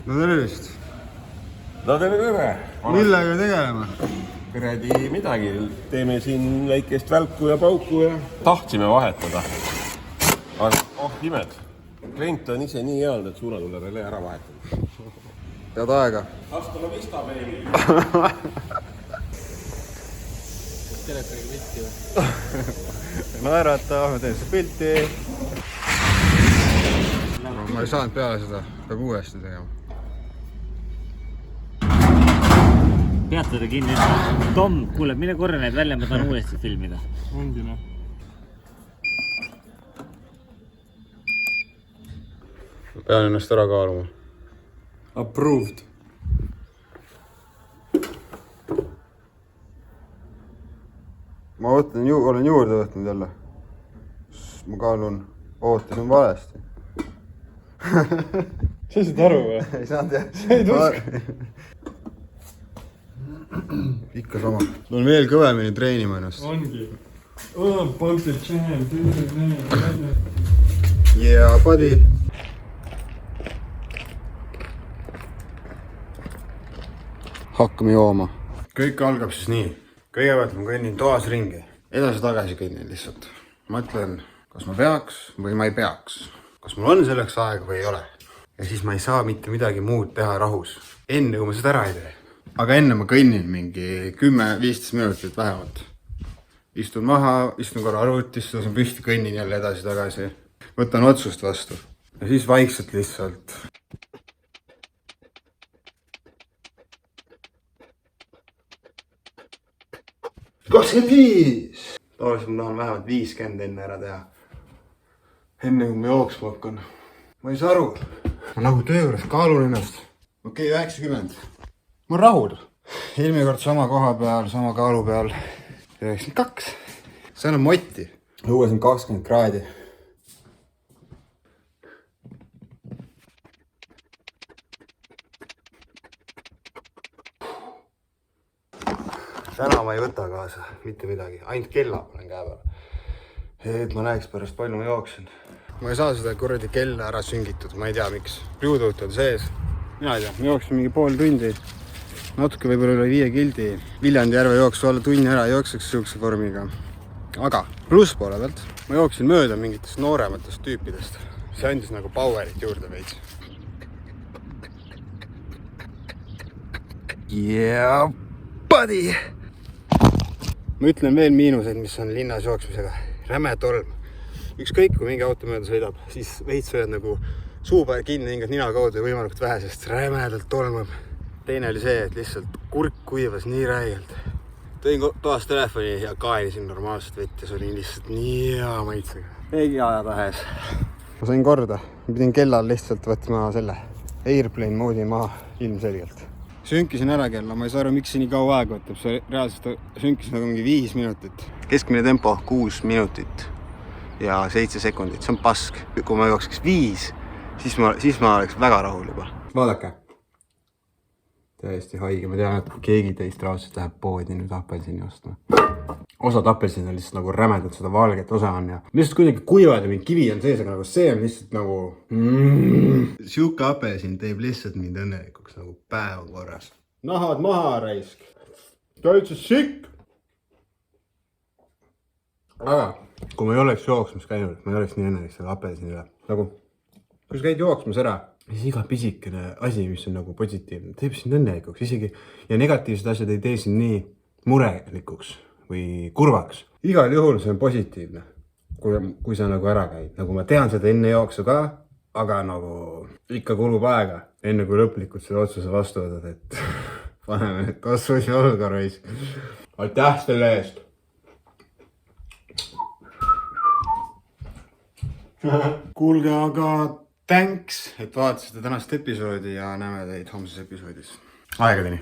No tervist. No tere! Millega tegeleme? Kuradi midagi, teeme siin väikest välku ja pauku ja tahtsime vahetada. Aga imed, klient on ise nii heal, et suuna tule relé ära vahetada. Tead aega? Hasta la vista, baby! Telefoniga pilti või? Naerata, ma teen seda pilti. Ma ei saanud peale seda, peab uuesti tegema. Peatada kinni. Tom, kuule, mine korra need välja, ma tahan uuesti filmida. Ongi noh. Pean ennast ära kaaluma. Approved. Ma olen juurde võtnud jälle. Ma kaalun, ootasin valesti. Sa saad aru või? Ei saanud jah. Sa ei tuska. Ikka sama. Ma olen veel kõvemini treenima ennast. Ongi. Pump the champ. Yeah, buddy. Hakkame jooma. Kõik algab siis nii. Kõigepealt ma kõnnin toas ringi. Edasi-tagasi kõnnin lihtsalt. Mõtlen, kas ma peaks või ma ei peaks. Kas mul on selleks aega või ei ole. Ja siis ma ei saa mitte midagi muud teha rahus. Enne kui ma seda ära ei tee. Aga enne ma kõnnin mingi 10-15 minutit vähemalt. Istun maha, istun korra arvutis, tõusen püsti, kõnnin jälle edasi-tagasi. Võtan otsust vastu. Ja siis vaikselt lihtsalt. Tavaliselt ma tahan vähemalt 50 enne ära teha. Enne kui ma jooksma hakkan. Ma ei saa aru. Ma nagu töö juures kaalun ennast. Okei, 90. Ma olen rahul. Eelmine kord sama koha peal, sama kaalu peal. 92. See on motti. Õues on 20 kraadi. Täna ma ei võta kaasa mitte midagi. Ainult kella panen käe peale. Et ma näeks pärast palju ma jooksin. Ma ei saa seda kuradi kella ära süngitud. Ma ei tea miks. Bluetooth on sees. Mina ei tea. Ma jooksin mingi pool tundi. Natuke võib-olla üle 5 kildi. Viljandi järve jooksu alla tunni ära jookseks sihukese vormiga. Aga plusspoole pealt ma jooksin mööda mingitest noorematest tüüpidest. See andis nagu powerit juurde veits. Yeah, buddy! Ma ütlen veel miinuseid, mis on linnas jooksmisega. Räme tolm. Ükskõik, kui mingi auto mööda sõidab, siis veits võid nagu suupäev kinni hingad nina kaudu ja võimalikult vähe, sest rämedalt tolmab. Teine oli see, et lihtsalt kurk kuivas nii räigelt. Tõin toas telefoni ja kaenisin normaalselt vett ja see oli lihtsalt nii hea maitsega. Eegi aja tahes. Ma sain korda. Ma pidin kellal lihtsalt võtma selle airplane moodi maha ilmselgelt. Sünkisin ära kella, ma ei saa aru, miks see nii kaua aega võtab. See reaalselt sünkisin nagu mingi 5 minutit. Keskmine tempo 6 minutit ja 7 sekundit. See on pask. Kui ma jookseks 5, siis ma oleks väga rahul juba. Vaadake. Täiesti haige. Ma tean, et keegi teist raudselt läheb poodi nüüd apelsini ostma. Osad apelsini on lihtsalt nagu rämedalt seda valget osa on ja lihtsalt kuidagi kuivad ja mingi kivi on sees, aga nagu see on lihtsalt nagu... Siuke apelsin teeb lihtsalt mind õnnelikuks nagu päeva korras. Nahad maha, raisk. Täitsa sikk! Aga kui ma ei oleks jooksmas käinud, ma ei oleks nii õnnelik selle apelsini üle. Nagu, kui sa käid jooksmas ära, siis iga pisikene asi, mis on nagu positiivne, teeb sind õnnelikuks isegi. Ja negatiivsed asjad ei tee sind nii murelikuks või kurvaks. Igal juhul see on positiivne, kui sa nagu ära käid. Nagu ma tean seda enne jooksu ka, aga nagu ikka kulub aega, enne kui lõplikult selle otsuse vastu võtad, et paneme need kasvusi olga reis. Aitäh selle eest! Kuulge, aga thanks, et vaatasite tänast episoodi ja näeme teid homses episoodis. Aegadeni!